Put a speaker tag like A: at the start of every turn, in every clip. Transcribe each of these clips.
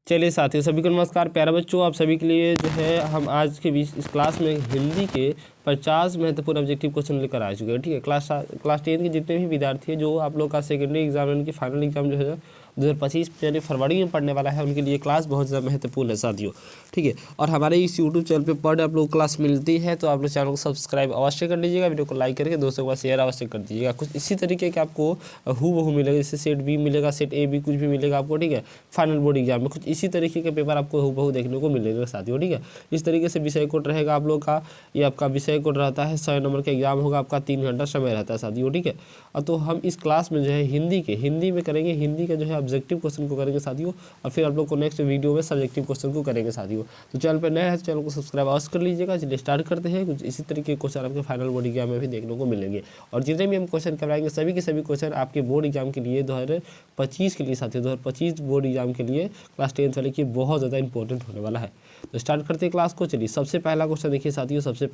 A: चलिए साथियों, सभी को नमस्कार। प्यारे बच्चों, आप सभी के लिए जो है हम आज के बीच इस क्लास में हिंदी के 50 महत्वपूर्ण ऑब्जेक्टिव क्वेश्चन लेकर आ चुके हैं। ठीक है, क्लास 10 के जितने भी विद्यार्थी हैं जो आप लोग का सेकेंडरी एग्जाम यानी कि फाइनल एग्जाम जो है 2025 यानी फरवरी में पढ़ने वाला है, उनके लिए क्लास बहुत ज़्यादा महत्वपूर्ण है साथियों। ठीक है, और हमारे इस यूट्यूब चैनल पे पर आप लोग क्लास मिलती है, तो आप लोग चैनल को सब्सक्राइब अवश्य कर लीजिएगा, वीडियो को लाइक करके दोस्तों के पास शेयर अवश्य कर दीजिएगा। कुछ इसी तरीके के आपको हूबहू मिलेगा, जैसे सेट बी मिलेगा, सेट ए बी कुछ भी मिलेगा आपको। ठीक है, फाइनल बोर्ड एग्जाम में कुछ इसी तरीके के पेपर आपको हूबहू देखने को मिलेगा साथियों। ठीक है, इस तरीके से विषय कोड रहेगा आप लोग का। ये आपका विषय कोड रहता है, 100 नंबर का एग्जाम होगा आपका, 3 घंटा समय रहता है साथियों। ठीक है, और तो हम इस क्लास में जो है हिंदी में करेंगे, हिंदी का जो है ऑब्जेक्टिव क्वेश्चन को करेंगे साथियों, और फिर आप लोग को नेक्स्ट वीडियो में सब्जेक्टिव क्वेश्चन को करेंगे साथियों। तो चैनल पर नया है तो चैनल को सब्सक्राइब अवश्य कर लीजिएगा। चलिए स्टार्ट करते हैं। कुछ इसी तरीके के क्वेश्चन आपके फाइनल बोर्ड एग्जाम में भी देखने को मिलेंगे, और जितने भी हम क्वेश्चन कराएंगे सभी के सभी क्वेश्चन आपके बोर्ड एग्जाम के लिए 2025 के लिए साथियों, 2025 बोर्ड एग्जाम के लिए क्लास 10th वाले की बहुत ज़्यादा इंपॉर्टेंट होने वाला है। तो स्टार्ट करते हैं क्लास को। चलिए सबसे पहला क्वेश्चन देखिए साथियों। सबसे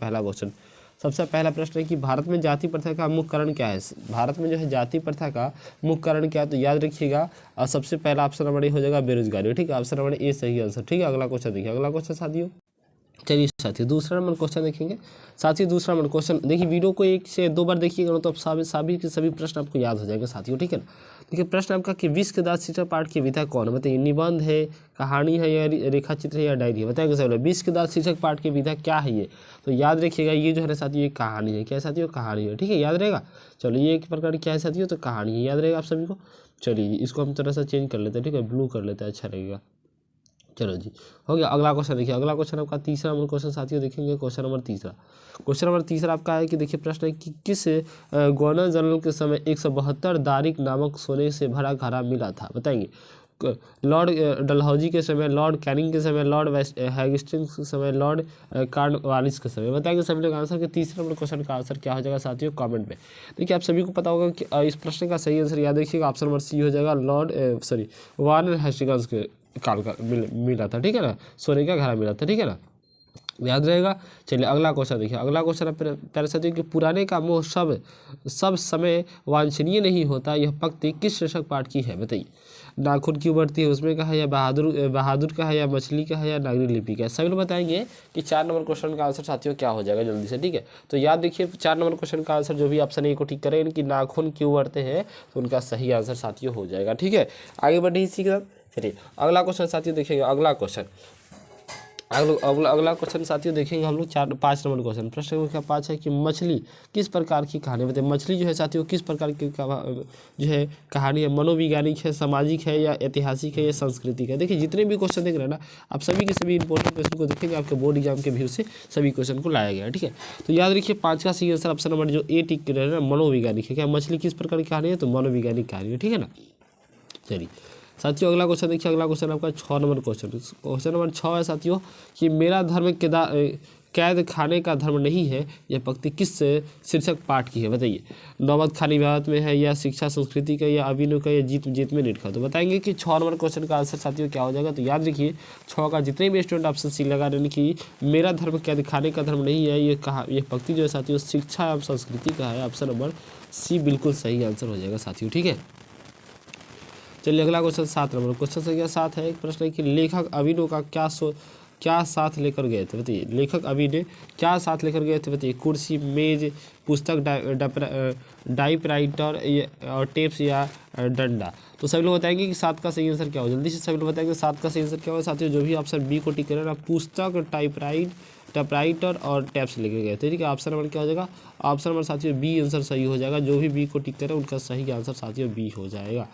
A: पहला प्रश्न है कि भारत में जाति प्रथा का मुख्य कारण क्या है। भारत में जो है जाति प्रथा का मुख्य कारण क्या है, तो याद रखिएगा, और सबसे पहला ऑप्शन नंबर ए हो जाएगा बेरोजगारी। ठीक है, ऑप्शन नंबर ए सही आंसर। ठीक है, अगला क्वेश्चन देखिए। अगला क्वेश्चन साथियों, चलिए साथियों दूसरा नंबर क्वेश्चन देखेंगे। साथियों दूसरा नंबर क्वेश्चन देखिए, वीडियो को 1 से 2 बार देखिएगा तो अब सभी के सभी प्रश्न आपको याद हो जाएंगे साथियों। ठीक है ना, देखिए प्रश्न आपका कि विश्व के दास शिक्षक पाठ के विधा कौन है, बताइए। निबंध है, कहानी है, या रेखा चित्र है, या डायरी है, बताएंगे सब लोग। विश्व के दास शिक्षक पाठ के विधा क्या है ये, तो याद रखिएगा ये जो है साथियों, ये कहानी है। क्या है साथियों, कहानी है। ठीक है, याद रहेगा। चलो ये एक प्रकार क्या है साथियों, तो कहानी है, याद रहेगा आप सभी को। चलिए इसको हम थोड़ा सा चेंज कर लेते हैं। ठीक है, ब्लू कर लेते हैं, अच्छा रहेगा। चलो जी, हो गया। अगला क्वेश्चन देखिए। अगला क्वेश्चन आपका तीसरा नंबर क्वेश्चन साथियों देखेंगे। क्वेश्चन नंबर तीसरा आपका है कि देखिए प्रश्न है कि किस गवर्नर जनरल के समय 172 दारिक नामक सोने से भरा घड़ा मिला था, बताएंगे। लॉर्ड डलहौजी के समय, लॉर्ड कैनिंग के समय, लॉर्ड हेस्टिंग्स के समय, लॉर्ड कॉर्नवालिस के समय, बताएंगे सभी लोग आंसर। के तीसरे नंबर क्वेश्चन का आंसर क्या हो जाएगा साथियों, कमेंट में। देखिए आप सभी को पता होगा कि इस प्रश्न का सही आंसर याद रखिएगा, ऑप्शन नंबर सी हो जाएगा, वार्नर हेस्टिंग्स के काल का मिला था। ठीक है ना, सोने का घड़ा मिला था। ठीक है ना, याद रहेगा। चलिए अगला क्वेश्चन देखिए। अगला क्वेश्चन प्यारे साथियों कि पुराने का मोह सब समय वांछनीय नहीं होता, यह पंक्ति किस शीर्षक पाठ की है, बताइए। नाखून क्यों बढ़ती है उसमें का है, या बहादुर का है, या मछली का है, या नागरिक लिपि का है। सभी लोग बताएंगे कि 4 नंबर क्वेश्चन का आंसर साथियों क्या हो जाएगा जल्दी से। ठीक है, तो याद रखिए 4 नंबर क्वेश्चन का आंसर जो भी ऑप्शन ए को ठीक करें, इनकी नाखून क्यों बढ़ते हैं, तो उनका सही आंसर साथियों हो जाएगा। ठीक है, आगे बढ़े इसी के साथ। चलिए अगला क्वेश्चन साथियों देखेंगे। अगला क्वेश्चन साथियों देखेंगे हम लोग 5 नंबर क्वेश्चन। प्रश्न संख्या 5 है कि मछली किस प्रकार की कहानी, बताइए। मछली जो है साथियों किस प्रकार की जो है कहानी है, मनोवैज्ञानिक है, सामाजिक है, या ऐतिहासिक है, या सांस्कृतिक है। देखिए जितने भी क्वेश्चन देख रहे हैं ना, आप सभी के सभी इंपॉर्टेंट क्वेश्चन को देखेंगे, आपके बोर्ड एग्जाम के व्यू से सभी क्वेश्चन को लाया गया है। ठीक है, तो याद रखिए 5 का सही आंसर ऑप्शन नंबर जो ए टिक कर रहे हैं ना, मनोवैज्ञानिक है। क्या मछली किस प्रकार की कहानी है, तो मनोवैज्ञानिक कहानी है। ठीक है ना, चलिए साथियों अगला क्वेश्चन देखिए। अगला क्वेश्चन आपका 6 नंबर क्वेश्चन नंबर 6 है साथियों कि मेरा धर्म कैद खाने का धर्म नहीं है, यह पंक्ति किस शीर्षक पाठ की है, बताइए। नौबत खानी भारत में है, या शिक्षा संस्कृति का, या अभिनव का, या जीत में नेट का। तो बताएंगे कि 6 नंबर क्वेश्चन का आंसर साथियों क्या हो जाएगा, तो याद रखिए 6 का जितने भी स्टूडेंट ऑप्शन सी लगा रहे हैं कि मेरा धर्म कैद खाने का धर्म नहीं है, ये पंक्ति जो है साथियों शिक्षा एवं संस्कृति का है। ऑप्शन नंबर सी बिल्कुल सही आंसर हो जाएगा साथियों। ठीक है, चलिए अगला क्वेश्चन 7 नंबर क्वेश्चन संख्या 7 है। एक प्रश्न है कि लेखक अभिनव का क्या साथ लेकर गए थे, बताइए। लेखक अभिनव क्या साथ लेकर गए थे, बताइए। कुर्सी, मेज, पुस्तक, टाइपराइटर और टेप्स, या डंडा। तो सभी लोग बताएंगे कि 7 का सही आंसर क्या हो, जल्दी से सभी लोग बताएंगे 7 का सही आंसर क्या होगा साथियों। जो भी ऑप्शन बी को टिक करें ना, पुस्तक, टाइपराइटर और टैप्स लेके गए थे। ठीक है, ऑप्शन नंबर क्या हो जाएगा, ऑप्शन नंबर साथियों बी आंसर सही हो जाएगा। जो भी बी को टिक करें उनका सही आंसर साथियों बी हो जाएगा।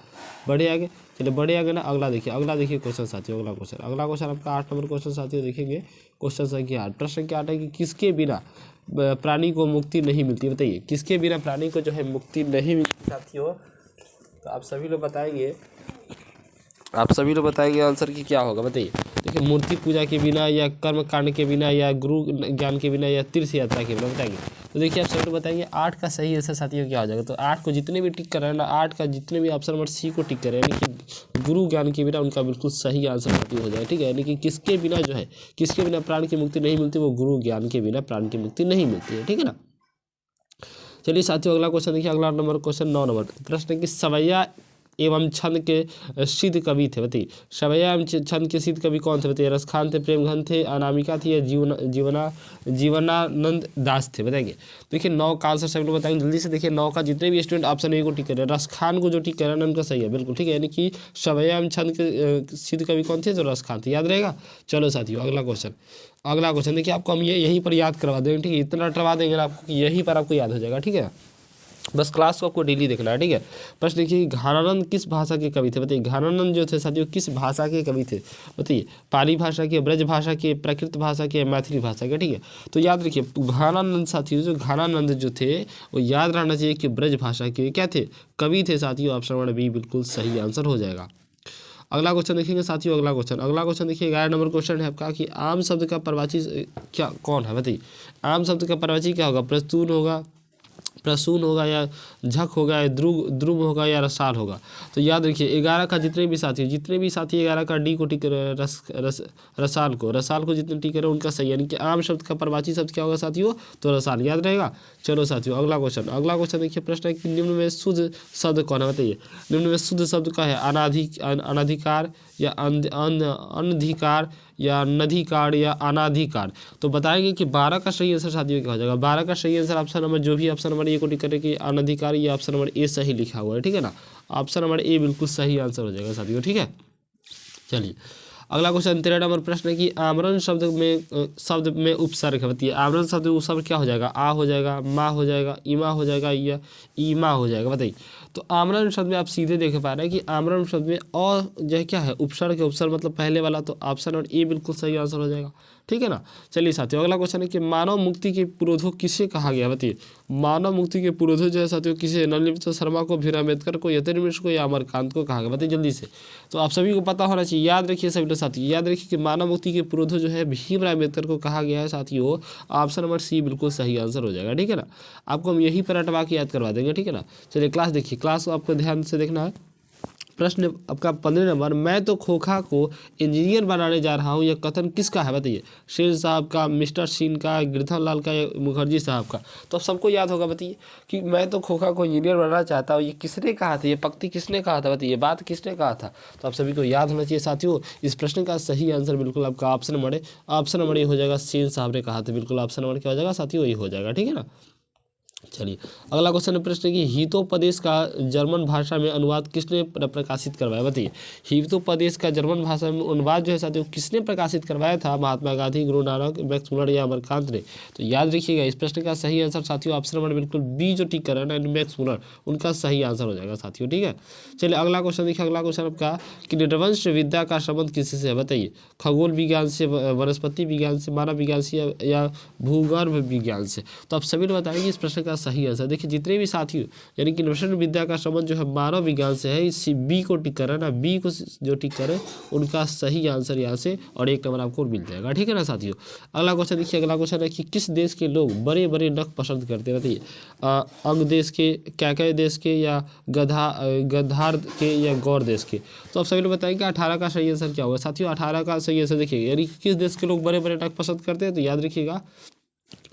A: बढ़े आगे, चलिए बढ़े आगे ना। अगला देखिए क्वेश्चन साथियों। अगला क्वेश्चन आपका 8 नंबर क्वेश्चन साथियों देखेंगे। क्वेश्चन संख्या 8। प्रश्न संख्या 8 है कि किसके बिना प्राणी को मुक्ति नहीं मिलती, बताइए। किसके बिना प्राणी को जो है मुक्ति नहीं मिलती साथियों, तो आप सभी लोग बताएंगे आंसर की क्या होगा, बताइए। देखिए मूर्ति पूजा के बिना, या कर्म कांड के बिना, या गुरु ज्ञान के बिना, या तीर्थ यात्रा के बिना, बताएंगे। तो देखिए आप सभी लोग बताएंगे 8 का सही आंसर साथियों क्या हो जाएगा। तो 8 को जितने भी टिक कर रहे हैं ना, 8 का जितने भी ऑप्शन नंबर सी को टिक कर रहे हैं, यानी कि गुरु ज्ञान के बिना, उनका बिल्कुल सही आंसर साथियों हो जाएगा। ठीक है, यानी कि किसके बिना प्राण की मुक्ति नहीं मिलती, वो गुरु ज्ञान के बिना प्राण की मुक्ति नहीं मिलती है। ठीक है ना, चलिए साथियों अगला क्वेश्चन देखिए। अगला नंबर क्वेश्चन 9 नंबर प्रश्न है कि सवैया एवं छंद के सिद्ध कवि थे, बताइए सवैया एवं छंद के सिद्ध कवि कौन थे, बताइए रसखान थे, प्रेमघन थे, अनामिका थी, या जीवनानंद दास थे, बताएंगे। देखिए 9 का आंसर सभी लोग बताएंगे जल्दी से। देखिए 9 का जितने भी स्टूडेंट ऑप्शन ए को टिक कर रहे हैं, रसखान को जो टिक कर रहे हैं उनका सही है बिल्कुल, ठीक है। यानी कि सवैया एवं छंद के सिद्ध कवि कौन थे, तो रसखान थे, याद रहेगा। चलो साथियों अगला क्वेश्चन देखिए, आपको हम ये यहीं पर याद करवा देंगे, ठीक है। इतना करवा देंगे ना आपको कि यहीं पर आपको याद हो जाएगा, ठीक है। बस क्लास को आपको डेली देखना है, ठीक है। प्रश्न देखिए, घानानंद किस भाषा के कवि थे, बताइए। घानानंद जो थे साथियों किस भाषा के कवि थे, बताइए। पाली भाषा के, ब्रज भाषा के, प्राकृत भाषा के, मैथिली भाषा के, ठीक है। तो याद रखिए घानानंद साथियों, जो घानानंद जो थे वो याद रहना चाहिए कि ब्रज भाषा के क्या थे, कवि थे साथियों। ऑप्शन नंबर बी बिल्कुल सही आंसर हो जाएगा। अगला क्वेश्चन देखेंगे साथियों, अगला क्वेश्चन देखिए 11 नंबर क्वेश्चन है आपका कि आम शब्द का परवाची क्या कौन है, बताइए। आम शब्द का परवाची क्या होगा, प्रसून होगा, या झक होगा, या ध्रुव होगा, या रसाल होगा। तो याद रखिए 11 का जितने भी साथी 11 का डी को टिक रसाल को जितने टिक रहे उनका सही, यानी कि आम शब्द का परवाची शब्द क्या होगा साथियों, तो रसाल, याद रहेगा। चलो साथियों अगला क्वेश्चन देखिए, प्रश्न है कि निम्न में शुद्ध शब्द कौन है, बताइए। निम्न में शुद्ध शब्द का है अनाधिकार, या अनधिकार, या नधिकार, या अनाधिकार। तो बताएंगे कि 12 का सही आंसर साथियों क्या हो जाएगा। 12 का सही आंसर ऑप्शन नंबर जो भी ऑप्शन नंबर ए को टिक करे कि अनधिकार, ये ऑप्शन नंबर ए सही लिखा हुआ है, ठीक है ना। ऑप्शन नंबर ए बिल्कुल सही आंसर हो जाएगा साथियों, ठीक है। चलिए अगला क्वेश्चन 13 नंबर प्रश्न है कि आमरण शब्द में उपसर्ग है, बताइए। आमरण शब्द में उपसर्ग क्या हो जाएगा, आ हो जाएगा, मा हो जाएगा, इमा हो जाएगा, या ईमा हो जाएगा, बताइए। तो आमरण शब्द में आप सीधे देख पा रहे हैं कि आमरण शब्द में अ जो है क्या है, उपसर्ग है, उपसर्ग मतलब पहले वाला, तो ऑप्शन नंबर ए बिल्कुल सही आंसर हो जाएगा, ठीक है ना। चलिए साथियों अगला क्वेश्चन है कि मानव मुक्ति के पुरोधो किसे कहा गया, बताइए। मानव मुक्ति के पुरोधो जो है साथियों किसे, नलिनी शर्मा को, भीम अम्बेडकर को, यतीन्द्र मिश्र को, या अमरकांत को कहा गया, बताइए जल्दी से। तो आप सभी को पता होना चाहिए, याद रखिए सभी साथियों, याद रखिए कि मानव मुक्ति के पुरोधो जो है भीम अम्बेडकर को कहा गया है साथियों। ऑप्शन नंबर सी बिल्कुल सही आंसर हो जाएगा, ठीक है ना। आपको हम यही पर अटवा के याद करवा देंगे, ठीक है ना। चलिए क्लास देखिए, क्लास को आपको ध्यान से देखना है। प्रश्न आपका 15 नंबर, मैं तो खोखा को इंजीनियर बनाने जा रहा हूँ, यह कथन किसका है, बताइए। शेर साहब का, मिस्टर सीन का, गिरधर लाल का, या मुखर्जी साहब का। तो सबको याद होगा, बताइए कि मैं तो खोखा को इंजीनियर बनाना चाहता हूँ, ये किसने कहा था, ये पंक्ति किसने कहा था, बताइए, बात किसने कहा था। तो आप सभी को याद होना चाहिए साथियों। इस प्रश्न का सही आंसर बिल्कुल आपका ऑप्शन नंबर ए हो जाएगा, सेन साहब ने कहा था, बिल्कुल ऑप्शन नंबर क्या हो जाएगा साथियों, ये हो जाएगा, ठीक है ना। चलिए अगला क्वेश्चन प्रश्न की हितोपदेश का जर्मन भाषा में अनुवाद किसने प्रकाशित करवाया, बताइए। हितोपदेश का जर्मन भाषा में अनुवाद जो है साथियों किसने प्रकाशित करवाया था, महात्मा गांधी, गुरु नानक, मैक्स मुलर, या अमरकांत ने। तो याद रखिएगा इस प्रश्न का सही आंसर साथियों ऑप्शन नंबर बिल्कुल बी जो टिक कर रहा है ना, मैक्स मुलर, उनका सही आंसर हो जाएगा साथियों, ठीक है। चलिए अगला क्वेश्चन देखिए, अगला क्वेश्चन आपका कि निर्वंश विद्या का संबंध किससे है, बताइए। खगोल विज्ञान से, वनस्पति विज्ञान से, मानव विज्ञान से, या भूगर्भ विज्ञान से। तो आप सभी लोग बताएंगे इस प्रश्न का सही आंसर। देखिए जितने भी साथी यानी कि निर्वंश विद्या का संबंध जो है मानव विज्ञान से है, इस बी को टिक कर ना, बी को जो टिक करे उनका सही आंसर यहाँ से, और 1 नंबर आपको मिल जाएगा, ठीक है ना साथियों। अगला क्वेश्चन देखिए, अगला क्वेश्चन है कि किस देश के लोग बड़े बड़े नख पसंद करते हैं, बताइए। अंग देश के, कैकय देश के, या गद्धार के, या गौर देश के। तो आप सभी लोग बताएंगे 18 का सही आंसर क्या होगा साथियों। 18 का सही आंसर देखिए, यानी किस देश के लोग बड़े बड़े नख पसंद करते हैं, तो याद रखिएगा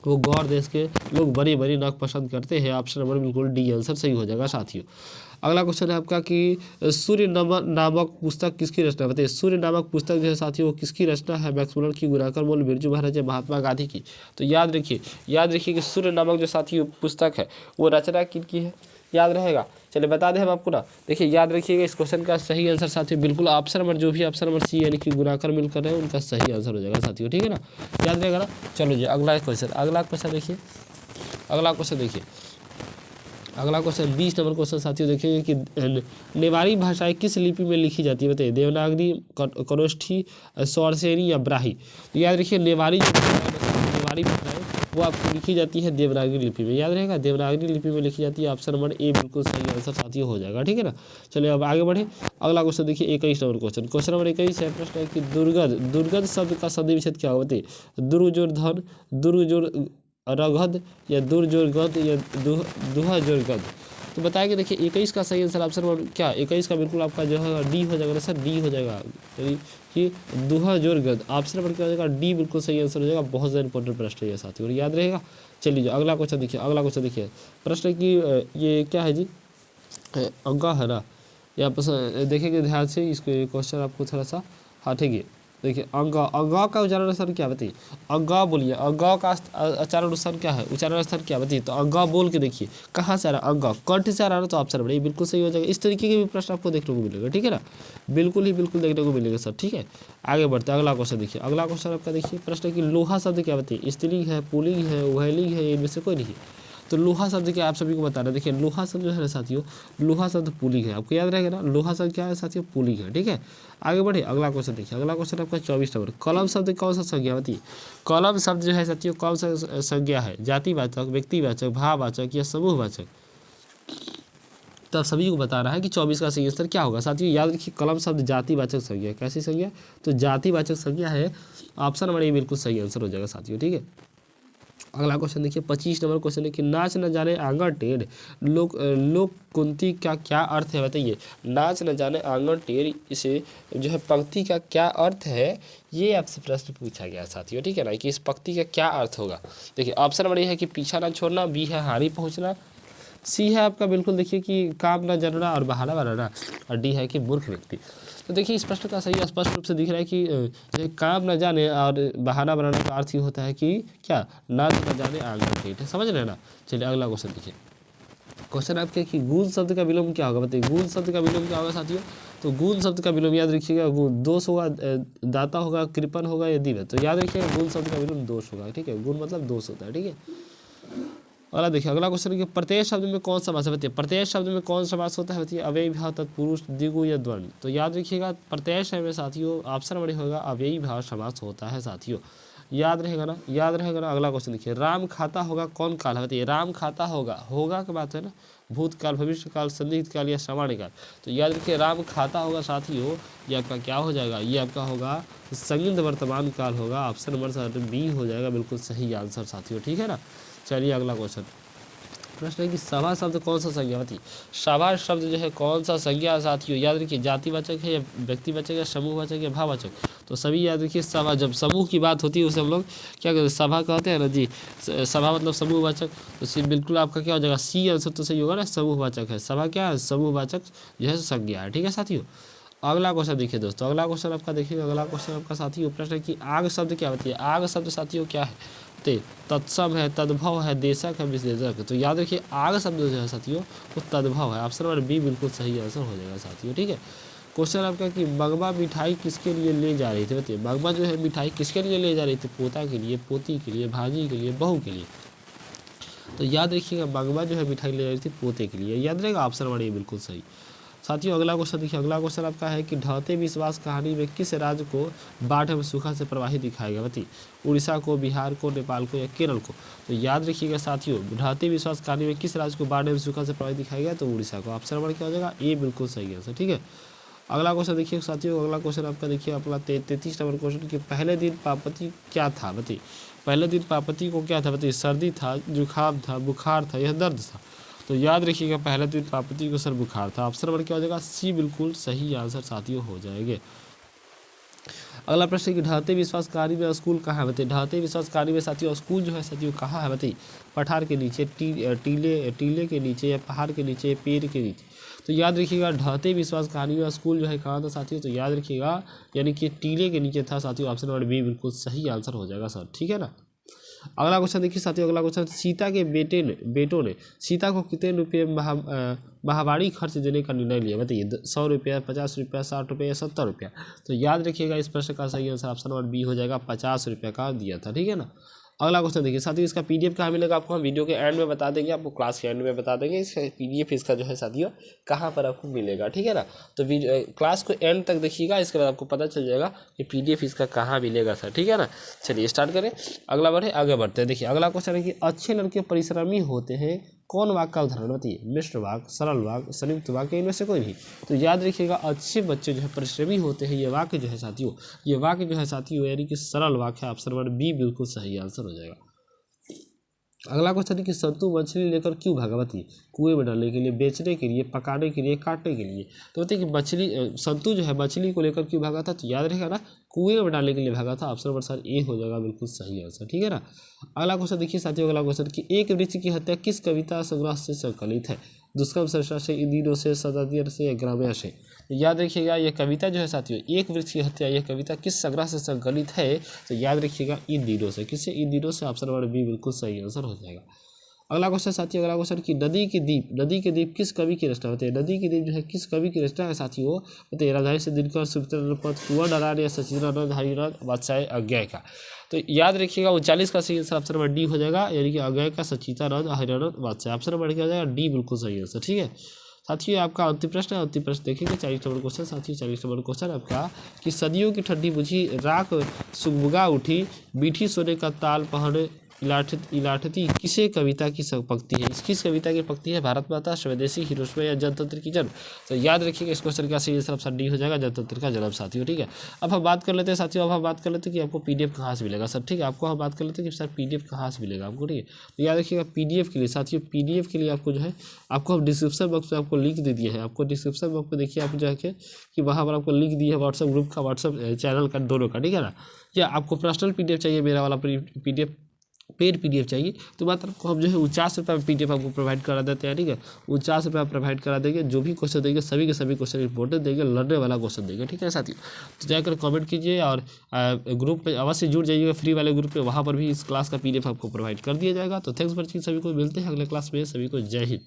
A: वो गौर देश के लोग बड़ी बड़ी नख पसंद करते हैं। ऑप्शन नंबर बिल्कुल डी आंसर सही हो जाएगा साथियों। अगला क्वेश्चन है आपका कि सूर्य नामक पुस्तक किसकी रचना, बताइए। सूर्य नामक पुस्तक जो है साथियों वो किसकी रचना है, मैक्स मुलर की, गुणाकर मोल, बिरजू महाराज, महात्मा गांधी की। तो याद रखिए कि सूर्य नामक जो साथियों पुस्तक है वो रचना किनकी है, याद रहेगा। चलिए बता दें हम आपको ना, देखिए याद रखिएगा इस क्वेश्चन का सही आंसर साथियों बिल्कुल ऑप्शन नंबर जो भी ऑप्शन नंबर सी यानी कि गुणाकर मिलकर है उनका सही आंसर हो जाएगा साथियों, ठीक है ना, याद रहेगा ना। चलो जी अगला क्वेश्चन देखिए, अगला क्वेश्चन 20 नंबर क्वेश्चन साथियों देखिए कि नेवारी भाषाएं किस लिपि में लिखी जाती है, बताइए। देवनागरी, करोष्ठी, स्वरसेनी, या ब्राही। तो याद रखिए नेवारी भाषाएं वो आपको लिखी जाती है देवनागरी लिपि में, याद रहेगा देवनागरी लिपि में लिखी जाती है। ऑप्शन नंबर ए बिल्कुल सही आंसर साथियों हो जाएगा, ठीक है ना। चलिए अब आगे बढ़े, अगला क्वेश्चन देखिए 21 नंबर क्वेश्चन नंबर 21 है। प्रश्न है कि दुर्गद शब्द का संधि विच्छेद क्या होता है, दुर्जोर धन, दुर्जोर रगध, या दुर्जोर गद, या दुहा जोर गद। तो बताएंगे देखिए 21 का सही आंसर ऑप्शन नंबर क्या 21 का बिल्कुल आपका जो है डी हो जाएगा ना सर, डी हो जाएगा, यानी कि दुहा जोर गद। ऑप्शन नंबर क्या हो जाएगा डी बिल्कुल सही आंसर हो जाएगा। बहुत ज़्यादा इंपॉर्टेंट प्रश्न है ये साथियों, और याद रहेगा। चलिए अगला क्वेश्चन देखिए, प्रश्न की ये क्या है जी, अंका है ना, यहाँ पर देखेंगे ध्यान से इसको क्वेश्चन आपको थोड़ा सा। हाँ ठीक है, देखिए अगौ का उच्चारण स्थान क्या बताइए, अगौ बोलिए, अगौ का उच्चारण स्थान क्या है, उच्चारण स्थान क्या बताइए। तो अगौ बोल के देखिए कहाँ से आ रहा है, अगौ कंठ से आ रहा है तो ऑप्शन बढ़िए बिल्कुल सही हो जाएगा। इस तरीके के भी प्रश्न आपको देखने को मिलेगा, ठीक है ना, बिल्कुल ही बिल्कुल देखने को मिलेगा सर, ठीक है। आगे बढ़ते हैं, अगला क्वेश्चन देखिए। अगला क्वेश्चन आपका देखिए प्रश्न की लोहा शब्द क्या बताइए, स्त्रीलिंग है, पुल्लिंग है, उभयलिंग है, इनमें से कोई नहीं है। तो लोहा शब्द क्या आप सभी को बताना है। देखिए लोहा शब्द जो है ना साथियों, लोहा शब्द पुल्लिंग है, आपको याद रहेगा ना, लोहा शब्द क्या है साथियों, पुल्लिंग है, ठीक है। आगे बढ़े, अगला क्वेश्चन देखिए। अगला क्वेश्चन आपका 24 नंबर, कलम शब्द कौन सा संज्ञा बताइए। कलम शब्द जो है साथियों कौन सा संज्ञा है, जातिवाचक, व्यक्तिवाचक, भाववाचक या समूहवाचक। तो आप सभी को बता रहा है कि 24 का सही आंसर क्या होगा साथियों। याद रखिए कलम शब्द जातिवाचक संज्ञा, कैसी संज्ञा, तो जातिवाचक संज्ञा है, ऑप्शन नंबर ए बिल्कुल सही आंसर हो जाएगा साथियों, ठीक है। अगला क्वेश्चन देखिए 25 नंबर क्वेश्चन है कि नाच न जाने आंगन टेढ़ लोक कुंती का क्या अर्थ है बताइए। नाच न जाने आंगन टेढ़, इसे जो है पंक्ति का क्या अर्थ है, ये आपसे प्रश्न पूछा गया साथियों, ठीक है ना, कि इस पंक्ति का क्या अर्थ होगा। देखिए ऑप्शन नंबर ए है कि पीछा ना छोड़ना, बी है हानि पहुंचना, सी है आपका बिल्कुल देखिए कि काम न जानना और बहाना बनाना, और डी है कि मूर्ख व्यक्ति। तो देखिए इस प्रश्न का सही स्पष्ट रूप से दिख रहा है कि जो काम न जाने और बहाना बनाने का अर्थ ही होता है कि क्या, नाच न जाने आंगन टेढ़, समझ रहे हैं ना। चलिए अगला क्वेश्चन देखिए। क्वेश्चन आपके कि गूंज शब्द का विलोम क्या होगा बताइए। गूंज शब्द का विलोम क्या होगा साथियों, तो गूंज शब्द का विलोम याद रखिएगा, दोष होगा, दाता होगा, कृपण होगा या दिव्य। तो याद रखिएगा गूंज शब्द का विलोम दोष होगा, ठीक है, गुण मतलब दोष होता है, ठीक है। अगला देखिए, अगला क्वेश्चन कि प्रत्येक शब्द में कौन समास है बताइए। प्रत्येक शब्द में कौन समास होता है बताइए, अव्ययी भाव, तत्पुरुष, द्विगु या द्वंद्व। तो याद रखिएगा प्रत्येक शब्द में साथियों ऑप्शन बड़े होगा अव्ययी भाव समास होता है साथियों, याद रहेगा ना, याद रहेगा ना। अगला क्वेश्चन देखिए, राम खाता होगा कौन काल है बताइए। राम खाता होगा, होगा की बात है ना, भूतकाल, भविष्य काल, संदिग्ध काल या सामान्य काल। तो याद रखिए राम खाता होगा साथियों, ये आपका क्या हो जाएगा, ये आपका होगा संदिग्ध वर्तमान काल होगा, ऑप्शन नंबर बी हो जाएगा बिल्कुल सही आंसर साथियों, ठीक है ना। चलिए अगला क्वेश्चन, प्रश्न है कि सभा शब्द कौन सा संज्ञा बताइए। सभा शब्द जो है कौन सा संज्ञा साथियों, याद रखिए जातिवाचक है या व्यक्तिवाचक या समूहवाचक या भाववाचक। तो सभी याद रखिए सभा, जब समूह की बात होती है उसे हम लोग क्या कहते हैं, सभा कहते हैं ना जी। सभा मतलब समूहवाचक, तो बिल्कुल आपका क्या हो जाएगा, सी आंसर तो सही होगा ना, समूहवाचक है, सभा क्या है, समूहवाचक जो है संज्ञा है, ठीक है साथियों। अगला क्वेश्चन देखिए दोस्तों, अगला क्वेश्चन आपका देखिए, अगला क्वेश्चन आपका साथियों प्रश्न है कि आग शब्द क्या बताइए। आग शब्द साथियों क्या है, तत्सम है, तद्भव है, देशक है, विशेषक है। तो याद रखिए आग शब्द जो है साथियों वो तद्भव है, ऑप्शन नंबर बी बिल्कुल सही आंसर हो जाएगा साथियों, ठीक है। क्वेश्चन आपका कि मगवा मिठाई किसके लिए ले जा रही थी बताइए। मगवा जो है मिठाई किसके लिए ले जा रही थी, पोता के लिए, पोती के लिए, भाजी के लिए, बहू के लिए। तो याद रखिएगा मगवा जो है मिठाई ले जा रही थी पोते के लिए, याद रहेगा ऑप्शन नंबर ए बिल्कुल सही साथियों। अगला क्वेश्चन देखिए, अगला क्वेश्चन आपका है कि ढहते विश्वास कहानी में किस राज्य को बाढ़ एवं सूखा से प्रभावित दिखाया गया बताइए। उड़ीसा को, बिहार को, नेपाल को या केरल को। तो याद रखिएगा साथियों ढहते विश्वास कहानी में किस राज्य को बाढ़ एवं सूखा से प्रभावित दिखाया गया, तो उड़ीसा को, ऑप्शन नंबर क्या हो जाएगा, ए बिल्कुल सही आंसर, ठीक है। अगला क्वेश्चन देखिए साथियों, अगला क्वेश्चन आपका देखिए अपना 33 नंबर क्वेश्चन कि पहले दिन पापति क्या था बताइए। पहले दिन पापति को क्या था बताइए, सर्दी था, जुकाम था, बुखार था, यह दर्द था। तो याद रखिएगा पहले दिन पापति को सर बुखार था, ऑप्शन नंबर क्या हो जाएगा, सी बिल्कुल सही आंसर साथियों हो जाएंगे। अगला प्रश्न है कि ढहते विश्वास कहानी में स्कूल कहाँ है बताइए। ढहते विश्वास कहानी में साथियों स्कूल जो है साथियों कहाँ है बताइए। पठार के नीचे, टीले के नीचे या पहाड़ के नीचे, पेड़ के नीचे। तो याद रखिएगा ढहते विश्वास कहानी में स्कूल जो है कहाँ था साथियों, तो याद रखिएगा यानी कि टीले के नीचे था साथियों, ऑप्शन नंबर बी बिल्कुल सही आंसर हो जाएगा सर, ठीक है ना। अगला क्वेश्चन देखिए साथियों, अगला क्वेश्चन सीता के बेटों ने सीता को कितने रुपये महावारी खर्च देने का निर्णय लिया बताइए। 100 रुपया, 50 रुपया, 60 रुपया या 70 रुपया। तो याद रखिएगा इस प्रश्न का सही आंसर ऑप्शन नंबर बी हो जाएगा, 50 रुपये का दिया था, ठीक है ना। अगला क्वेश्चन देखिए साथियों, इसका पीडीएफ कहाँ मिलेगा आपको हम वीडियो के एंड में बता देंगे, आपको क्लास के एंड में बता देंगे इसका पीडीएफ इसका जो है साथियों कहाँ पर आपको मिलेगा, ठीक है ना। तो क्लास को एंड तक देखिएगा, इसके बाद आपको पता चल जाएगा कि पीडीएफ इसका कहाँ मिलेगा सर, ठीक है ना। चलिए स्टार्ट करें, अगला बढ़े, आगे बढ़ते हैं। देखिए अगला क्वेश्चन है कि अच्छे लड़के परिश्रमी होते हैं, कौन वाक्य का उदाहरण बताइए। मिश्र वाक्य, सरल वाक्य, संयुक्त वाक्य, इनमें से कोई नहीं। तो याद रखिएगा अच्छे बच्चे जो है परिश्रमी होते हैं, ये वाक्य जो है साथियों, ये वाक्य जो है साथियों यानी कि सरल वाक्य, ऑप्शन नंबर बी बिल्कुल सही आंसर हो जाएगा। अगला क्वेश्चन है कि संतु मछली लेकर क्यों भागा बताइए। कुएं में डालने के लिए, बेचने के लिए, पकाने के लिए, काटने के लिए। तो बताइए कि संतु जो है मछली को लेकर क्यों भागा था, तो याद रहेगा ना कुएं में डालने के लिए भागा था, ऑप्शन नंबर सर ए हो जाएगा बिल्कुल सही आंसर, ठीक है ना। अगला क्वेश्चन देखिए साथियों, अगला क्वेश्चन कि एक वृक्ष की हत्या किस कविता संग्रह से संकलित है। दुष्कर्म संसार से, इंदिनों से, सदादियर से या ग्राम्या से। याद रखिएगा ये कविता जो है साथियों, एक वृक्ष की हत्या, यह कविता किस संग्रह से संकलित है? तो याद रखिएगा इन दिनों से। किससे? इन दिनों से। ऑप्शन नंबर बी बिल्कुल सही आंसर हो जाएगा। अगला क्वेश्चन साथियों, अगला क्वेश्चन कि नदी के दीप, नदी के दीप किस कवि की रचना होते हैं? नदी के दीप जो है किस कवि की रचना है साथियों? बताइए। राजधानी से दिनकर, सुमित्रा पद, कुंवर नारायण या सचिदानंद हरिनाथ वात्स्यायन अज्ञाय का। तो याद रखिएगा 39 का सही आंसर ऑप्शन नंबर डी हो जाएगा, यानी कि अज्ञाय का सचिदानंद हरिनाथ वात्स्यायन। ऑप्शन नंबर क्या हो जाएगा? डी बिल्कुल सही आंसर। ठीक है साथियों, आपका अंतिम प्रश्न है। अंतिम प्रश्न देखेंगे 40 नंबर क्वेश्चन साथियों। 40 नंबर क्वेश्चन आपका कि सदियों की ठंडी बुझी राख सुगबुगा उठी, मीठी सोने का ताल पहने इलाठती किसे कविता की पंक्ति है? किस कविता की पंक्ति है? भारत माता, स्वदेशी, हिरोशिमा या जनतंत्र की जन्म। तो याद रखिएगा इस क्वेश्चन का सही आंसर ऑप्शन डी हो जाएगा, जनतंत्र का जन्म साथियों। ठीक है, अब हम बात कर लेते हैं साथियों, अब हम बात कर लेते हैं कि आपको पीडीएफ कहाँ से मिलेगा सर। ठीक है, आपको हम बात कर लेते हैं कि सर पीडीएफ कहाँ से मिलेगा आपको। ठीक है, तो याद रखिएगा पीडीएफ के लिए साथियों, पीडीएफ के लिए आपको जो है आपको हम डिस्क्रिप्शन बॉक्स में आपको लिंक दे दिए हैं। आपको डिस्क्रिप्शन बॉक्स में देखिए आप जाके कि वहाँ पर आपको लिंक दी है व्हाट्सएप ग्रुप का, व्हाट्सएप चैनल का, दोनों का। ठीक है ना, या आपको पर्सनल पीडीएफ चाहिए, मेरा वाला पीडीएफ पेड पीडीएफ चाहिए तो मात्र आपको हम जो है 49 रुपये में पीडीएफ आपको प्रोवाइड करा देते हैं। ठीक है, 49 रुपये आप प्रोवाइड करा देंगे। जो भी क्वेश्चन देंगे सभी के सभी क्वेश्चन इंपॉर्टेंट देंगे, लड़ने वाला क्वेश्चन देंगे। ठीक है साथियों, तो जाकर कमेंट कीजिए और ग्रुप में अवश्य जुड़ जाइएगा, फ्री वाले ग्रुप पे, वहाँ पर भी इस क्लास का पीडीएफ आपको प्रोवाइड कर दिया जाएगा। तो थैंक्स फॉर वॉचिंग, सभी को मिलते हैं अगले क्लास में। सभी को जय हिंद।